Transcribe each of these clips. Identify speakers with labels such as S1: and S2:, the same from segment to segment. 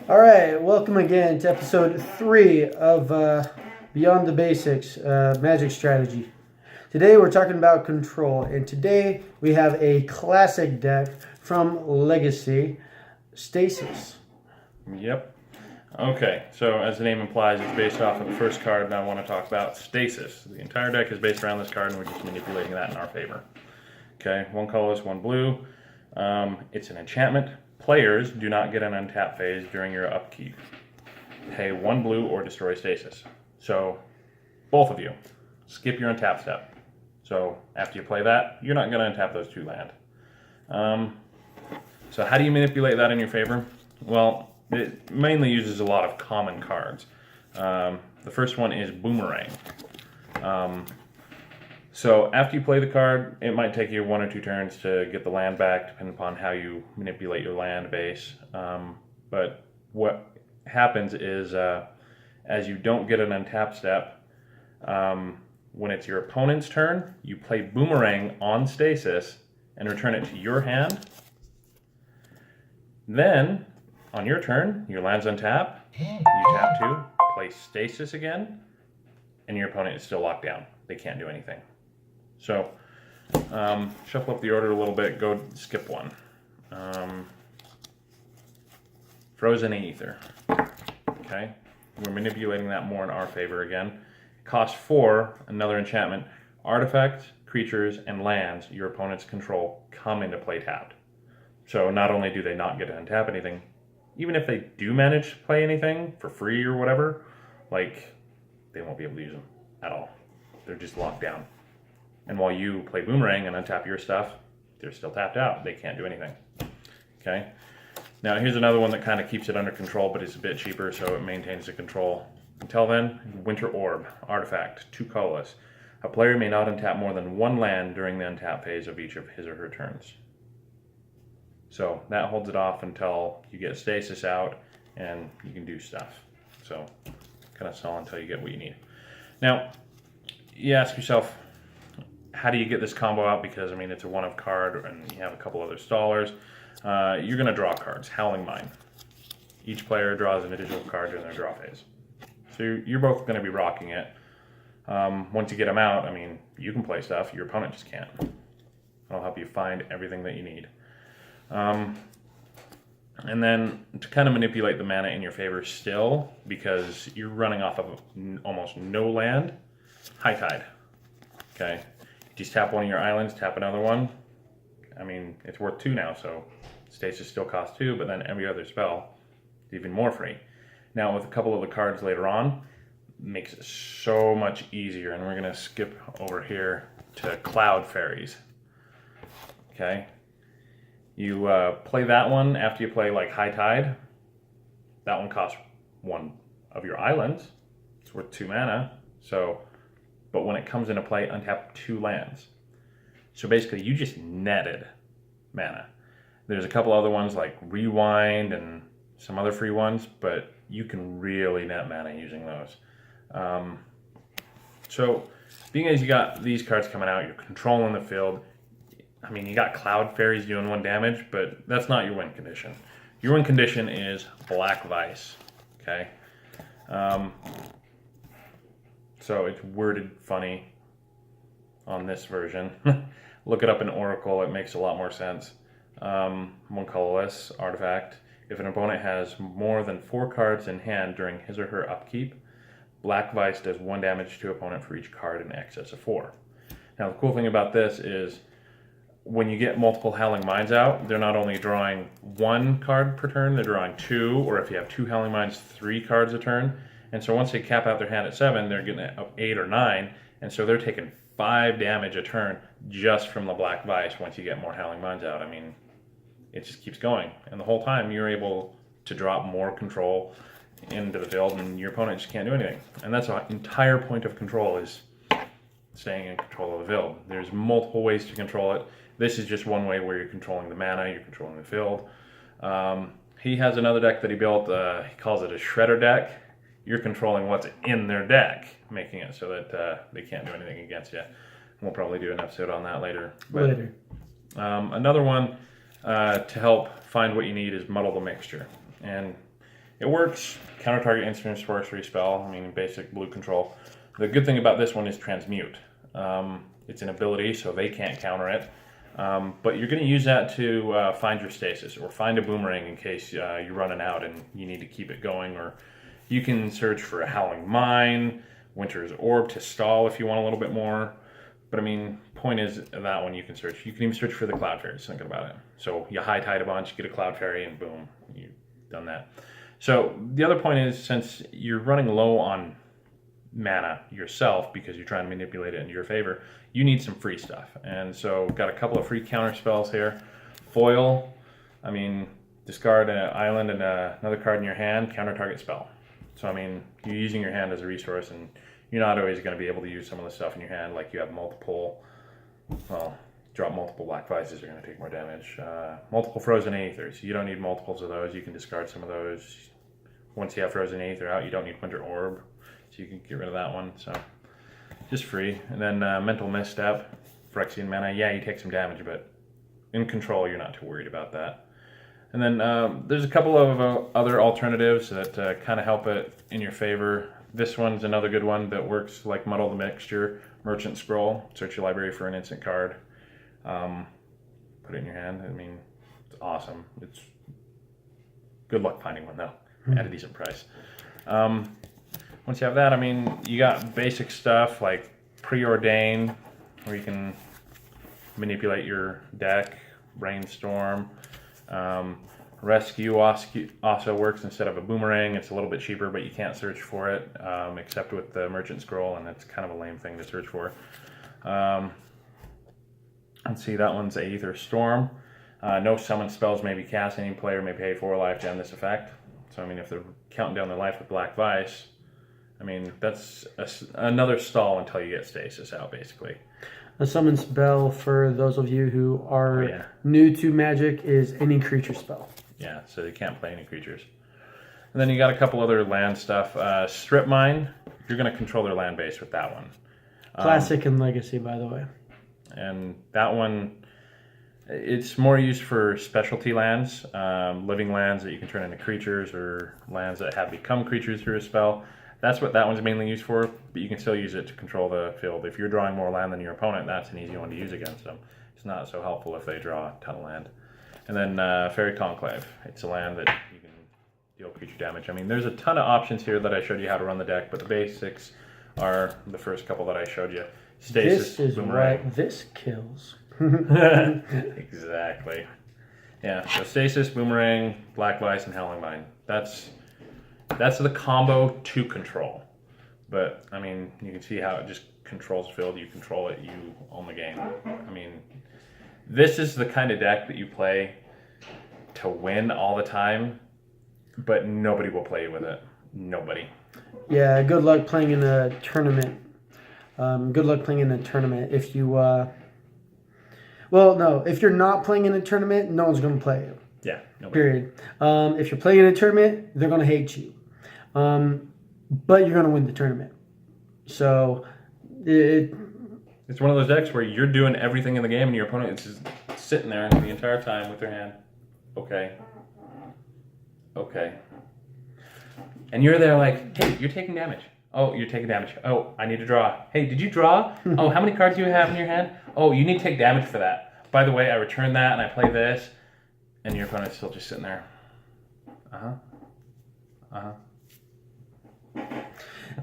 S1: All right, welcome again to episode 3 of Beyond the Basics Magic Strategy. Today we're talking about control, and today we have a classic deck from Legacy, Stasis.
S2: Yep. Okay, so as the name implies, it's based off of the first card, and I want to talk about Stasis. The entire deck is based around this card, and we're just manipulating that in our favor. Okay, one colorless, one blue. It's an enchantment. Players do not get an untap phase during your upkeep. Pay one blue or destroy Stasis. So, both of you, skip your untap step. So, after you play that, you're not going to untap those two land. So how do you manipulate that in your favor? Well, it mainly uses a lot of common cards. The first one is Boomerang. So after you play the card, it might take you 1 or 2 turns to get the land back, depending upon how you manipulate your land base. But what happens is, as you don't get an untap step, when it's your opponent's turn, you play Boomerang on Stasis and return it to your hand. Then, on your turn, your land's untap, you tap 2, play Stasis again, and your opponent is still locked down. They can't do anything. So, shuffle up the order a little bit, go skip one. Frozen Aether. Okay, we're manipulating that more in our favor again. Cost 4, another enchantment. Artifacts, creatures, and lands your opponents control come into play tapped. So not only do they not get to untap anything, even if they do manage to play anything for free or whatever, like, they won't be able to use them at all. They're just locked down. And while you play Boomerang and untap your stuff, they're still tapped out. They can't do anything. Okay? Now here's another one that kind of keeps it under control, but it's a bit cheaper, so it maintains the control. Until then, Winter Orb, artifact, 2 colorless. A player may not untap more than 1 land during the untap phase of each of his or her turns. So that holds it off until you get Stasis out and you can do stuff. So kind of stall until you get what you need. Now, you ask yourself, how do you get this combo out? Because, I mean, it's a 1-of card and you have a couple other stallers. You're going to draw cards. Howling Mine. Each player draws an additional card during their draw phase. So you're both going to be rocking it. Once you get them out, I mean, you can play stuff. Your opponent just can't. I'll help you find everything that you need. And then to kind of manipulate the mana in your favor still, because you're running off of almost no land, High Tide. Okay, you just tap one of your islands, tap another one. I mean, it's worth 2 now, so Stasis still costs 2, but then every other spell is even more free. Now with a couple of the cards later on, makes it so much easier, and we're gonna skip over here to Cloud Fairies. Okay. You play that one after you play like High Tide. That one costs 1 of your islands. It's worth 2 mana. So, but when it comes into play, untap 2 lands. So basically, you just netted mana. There's a couple other ones like Rewind and some other free ones, but you can really net mana using those. So, being as you got these cards coming out, you're controlling the field. I mean, you got Cloud Fairies doing 1 damage, but that's not your win condition. Your win condition is Black Vice, okay? So it's worded funny on this version. Look it up in Oracle, it makes a lot more sense. 1 colorless, artifact. If an opponent has more than 4 cards in hand during his or her upkeep, Black Vice does 1 damage to opponent for each card in excess of 4. Now the cool thing about this is, when you get multiple Howling Mines out, they're not only drawing 1 card per turn, they're drawing 2, or if you have 2 Howling Mines, 3 cards a turn. And so once they cap out their hand at 7, they're getting up 8 or 9, and so they're taking 5 damage a turn just from the Black Vice once you get more Howling Mines out. I mean, it just keeps going. And the whole time you're able to drop more control into the field, and your opponent just can't do anything. And that's the entire point of control, is staying in control of the field. There's multiple ways to control it. This is just one way where you're controlling the mana, you're controlling the field. He has another deck that he built, he calls it a Shredder deck. You're controlling what's in their deck, making it so that they can't do anything against you. We'll probably do an episode on that later. Another one to help find what you need is Muddle the Mixture. And It works. Counter target instant sorcery spell. I mean, basic blue control. The good thing about this one is transmute. It's an ability, so they can't counter it. But you're going to use that to find your stasis or find a boomerang in case you're running out and you need to keep it going. Or you can search for a Howling Mine, Winter's Orb to stall if you want a little bit more. But I mean, point is that one you can search. You can even search for the Cloud Fairies, thinking about it. So you high tide a bunch, get a Cloud Fairy, and boom, you've done that. So the other point is, since you're running low on mana yourself because you're trying to manipulate it into your favor, you need some free stuff. And so got a couple of free counter spells here. Foil, I mean, discard an island and another card in your hand, counter target spell. So I mean, you're using your hand as a resource, and you're not always going to be able to use some of the stuff in your hand, like you have multiple, well, drop multiple Black Vices are going to take more damage. Multiple Frozen Aethers, you don't need multiples of those, you can discard some of those. Once you have Frozen Aether out, you don't need Winter Orb, so you can get rid of that one. So just free. And then Mental Misstep, Phyrexian mana, yeah, you take some damage, but in control, you're not too worried about that. And then there's a couple of other alternatives that kind of help it in your favor. This one's another good one that works like Muddle the Mixture. Merchant Scroll, search your library for an instant card. Put it in your hand. I mean, it's awesome. It's good luck finding one though, at a decent price. Once you have that, I mean, you got basic stuff like Preordain, where you can manipulate your deck. Brainstorm. Rescue also works instead of a boomerang. It's a little bit cheaper, but you can't search for it except with the Merchant Scroll, and it's kind of a lame thing to search for. Let's see, that one's Aether Storm. No summon spells may be cast. Any player may pay 4 life to end this effect. So, I mean, if they're counting down their life with Black Vice, I mean, that's another stall until you get Stasis out, basically.
S1: A summon spell, for those of you who are new to Magic, is any creature spell.
S2: Yeah, so they can't play any creatures. And then you got a couple other land stuff. Strip Mine, you're going to control their land base with that one.
S1: Classic and Legacy, by the way.
S2: And that one, it's more used for specialty lands, living lands that you can turn into creatures, or lands that have become creatures through a spell. That's what that one's mainly used for, but you can still use it to control the field. If you're drawing more land than your opponent, that's an easy one to use against them. It's not so helpful if they draw a ton of land. And then Fairy Conclave. It's a land that you can deal creature damage. I mean, there's a ton of options here that I showed you how to run the deck, but the basics are the first couple that I showed you. Stasis,
S1: this is
S2: Boomerang.
S1: what this kills.
S2: Exactly. Yeah, so Stasis, Boomerang, Black Vice, and Howling Mine. That's the combo to control. But, I mean, you can see how it just controls field. You control it, you own the game. I mean, this is the kind of deck that you play to win all the time, but nobody will play with it. Nobody.
S1: Yeah, good luck playing in a tournament. Good luck playing in a tournament. If you, well, no, if you're not playing in a tournament, no one's going to play you.
S2: Yeah. Nobody.
S1: Period. If you're playing in a tournament, they're going to hate you. But you're going to win the tournament. So,
S2: it's one of those decks where you're doing everything in the game and your opponent is just sitting there the entire time with their hand. Okay. And you're there like, hey, you're taking damage. Oh, you're taking damage. Oh, I need to draw. Hey, did you draw? Oh, how many cards do you have in your hand? Oh, you need to take damage for that. By the way, I return that and I play this. And your opponent's still just sitting there.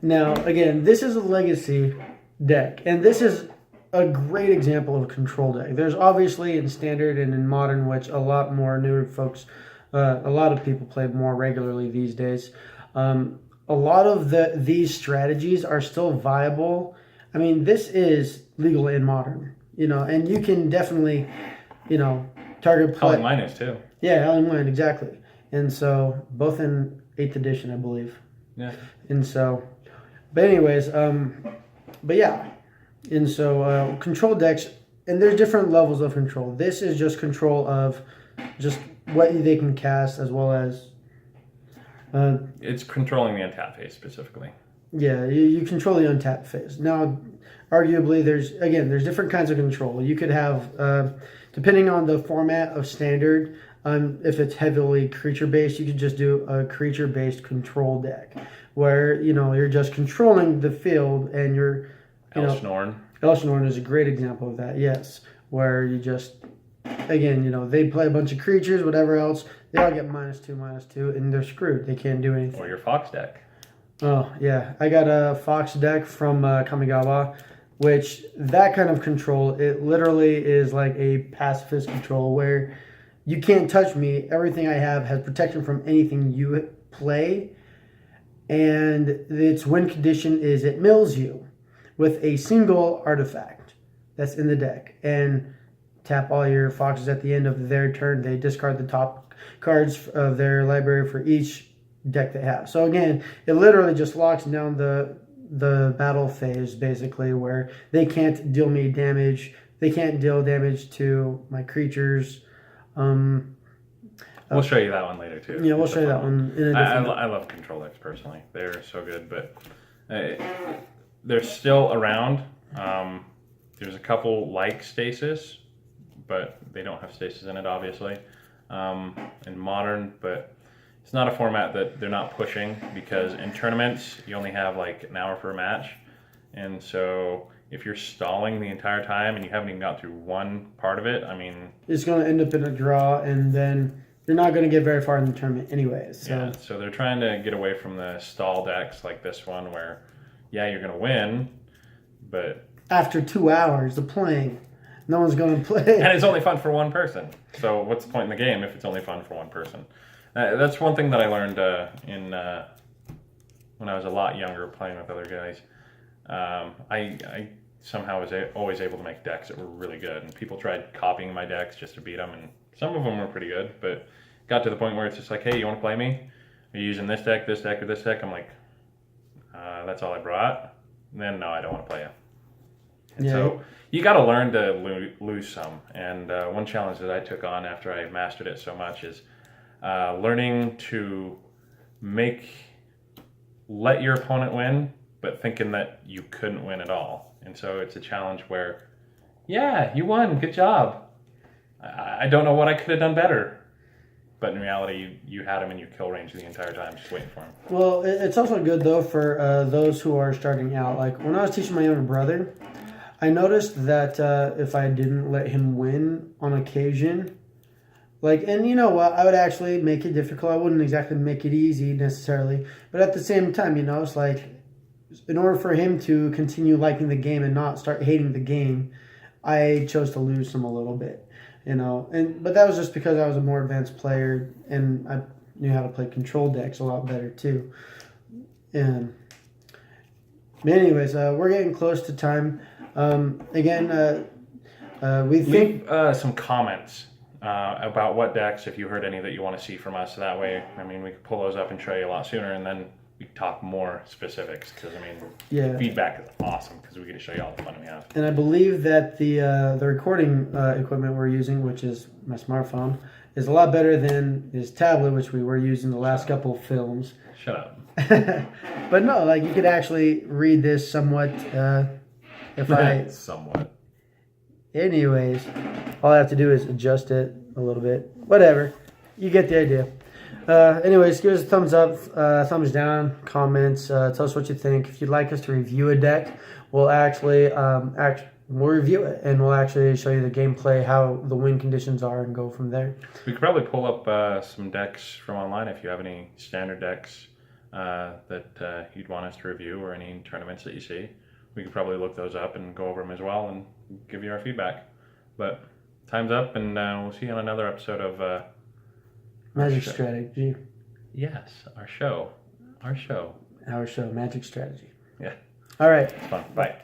S1: Now, again, this is a Legacy deck, and this is a great example of a control deck. There's obviously in Standard and in Modern, which a lot more newer folks, a lot of people play more regularly these days. A lot of these strategies are still viable. I mean, this is legal in Modern, and you can definitely, target play.
S2: Howling Mine is too.
S1: Yeah, Howling Mine, exactly. And so, both in 8th edition, I believe.
S2: Yeah.
S1: And so, but anyways, but yeah. And so, control decks, and there's different levels of control. This is just control of just what they can cast, as well as...
S2: it's controlling the untap phase specifically.
S1: Yeah, you control the untap phase. Now, arguably, there's different kinds of control. You could have, depending on the format of Standard, If it's heavily creature based, you could just do a creature based control deck, where you're just controlling the field, and you're
S2: Elsnorn.
S1: Elsnorn is a great example of that. Yes, where you just again, they play a bunch of creatures, whatever else, they all get -2/-2, and they're screwed. They can't do anything.
S2: Or your Fox deck.
S1: Oh yeah, I got a Fox deck from Kamigawa, which that kind of control, it literally is like a pacifist control where you can't touch me. Everything I have has protection from anything you play, and its win condition is it mills you with a single artifact that's in the deck, and tap all your foxes at the end of their turn. They discard the top cards of their library for each deck they have. So again, it literally just locks down the battle phase, basically, where they can't deal me damage. They can't deal damage to my creatures.
S2: We'll show you that one later too.
S1: Yeah, we'll show you that one in a different.
S2: I love control decks personally. They're so good, but they're still around. There's a couple like Stasis, but they don't have Stasis in it, obviously, in Modern. But it's not a format that they're not pushing, because in tournaments you only have like an hour per match, and so if you're stalling the entire time and you haven't even got through one part of it, I mean,
S1: it's going to end up in a draw, and then you're not going to get very far in the tournament anyways. So.
S2: Yeah, so they're trying to get away from the stall decks like this one, where, yeah, you're going to win, but
S1: after 2 hours of playing, no one's going to play.
S2: And it's only fun for one person. So what's the point in the game if it's only fun for one person? That's one thing that I learned when I was a lot younger, playing with other guys. I somehow was always able to make decks that were really good, and people tried copying my decks just to beat them, and some of them were pretty good, but got to the point where it's just like, hey, you want to play me? Are you using this deck, or this deck? I'm like, that's all I brought. And then, no, I don't want to play you. And so you got to learn to lose some. And one challenge that I took on after I mastered it so much is learning to let your opponent win, but thinking that you couldn't win at all. And so it's a challenge where, yeah, you won, good job. I don't know what I could have done better. But in reality, you had him in your kill range the entire time, just waiting for him.
S1: Well, it's also good, though, for those who are starting out. Like, when I was teaching my younger brother, I noticed that if I didn't let him win on occasion, and you know what, I would actually make it difficult. I wouldn't exactly make it easy necessarily. But at the same time, it's like, in order for him to continue liking the game and not start hating the game, I chose to lose him a little bit. But that was just because I was a more advanced player, and I knew how to play control decks a lot better too. But anyways, we're getting close to time. Again, we think
S2: some comments about what decks, if you heard any that you want to see from us. That way, we can pull those up and show you a lot sooner, and then we can talk more specifics. Because feedback is awesome, because we get to show you all the fun we have.
S1: And I believe that the recording equipment we're using, which is my smartphone, is a lot better than his tablet, which we were using the last couple of films.
S2: Shut up.
S1: But no, you could actually read this somewhat.
S2: Somewhat.
S1: Anyways, all I have to do is adjust it a little bit. Whatever. You get the idea. Anyways, give us a thumbs up, thumbs down, comments. Tell us what you think. If you'd like us to review a deck, we'll actually we'll review it, and we'll actually show you the gameplay, how the win conditions are, and go from there.
S2: We could probably pull up some decks from online if you have any standard decks that you'd want us to review, or any tournaments that you see. We could probably look those up and go over them as well and give you our feedback. But time's up, and we'll see you on another episode of
S1: Magic Strategy.
S2: Yes, our show, Magic Strategy.
S1: Yeah.
S2: All right.
S1: It's fun. Bye.